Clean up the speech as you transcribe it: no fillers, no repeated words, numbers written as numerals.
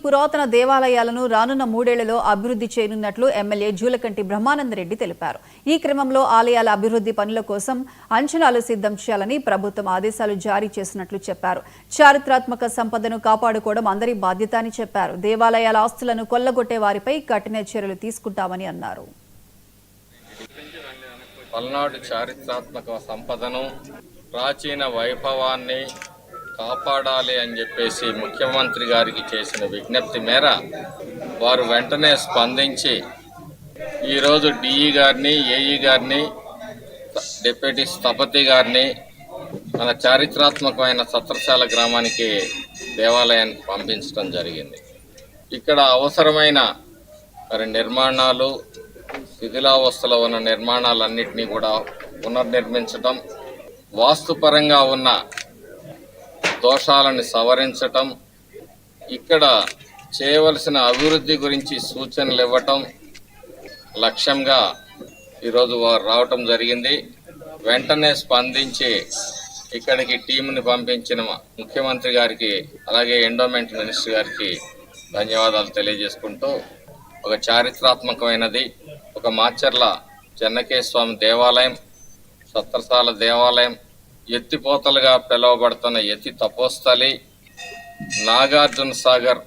పురాతన దేవాలయాలను రానున్న 3 ఏళ్లలో అభివృద్ధి చేయనున్నట్లు ఎమ్మెల్యే జూలకంటి బ్రహ్మానందరెడ్డి తెలిపారు. ఈ క్రమంలో ఆలయాల అభివృద్ధి పనుల కోసం అంచనాలు సిద్ధం చేయాలని ప్రభుత్వం ఆదేశాలు జారీ చేసినట్లు చెప్పారు. చారిత్రాత్మక సంపదను కాపాడుకోవడం అందరి బాధ్యత అని చెప్పారు. దేవాలయాల ఆస్తులను కొల్లగొట్టే వారిపై కఠిన చర్యలు తీసుకుంటామని అన్నారు. పల్నాడు చారిత్రాత్మక సంపదను, ప్రాచీన వైభవాన్ని కాపాడాలి అని చెప్పేసి ముఖ్యమంత్రి గారికి చేసిన విజ్ఞప్తి మేర వారు వెంటనే స్పందించి ఈరోజు డిఈ గారిని, ఏఈ గారిని, డిప్యూటీ స్థపతి గారిని మన చారిత్రాత్మకమైన సత్రశాల గ్రామానికి దేవాలయానికి పంపించడం జరిగింది. ఇక్కడ అవసరమైన నిర్మాణాలు, శిథిలావస్థలో ఉన్న నిర్మాణాలన్నింటినీ కూడా పునర్నిర్మించటం, వాస్తుపరంగా ఉన్న దోషాలను సవరించటం, ఇక్కడ చేయవలసిన అభివృద్ధి గురించి సూచనలు ఇవ్వటం లక్ష్యంగా ఈరోజు వారు రావటం జరిగింది. వెంటనే స్పందించి ఇక్కడికి టీంని పంపించిన ముఖ్యమంత్రి గారికి, అలాగే ఎండోమెంట్ మినిస్టర్ గారికి ధన్యవాదాలు తెలియజేసుకుంటూ, ఒక చారిత్రాత్మకమైనది, ఒక మాచర్ల చెన్నకేశవ దేవాలయం, సత్రశాల దేవాలయం, ఎత్తిపోతలుగా పిలువబడుతున్న ఎత్తి తపోస్థలి, నాగార్జున సాగర్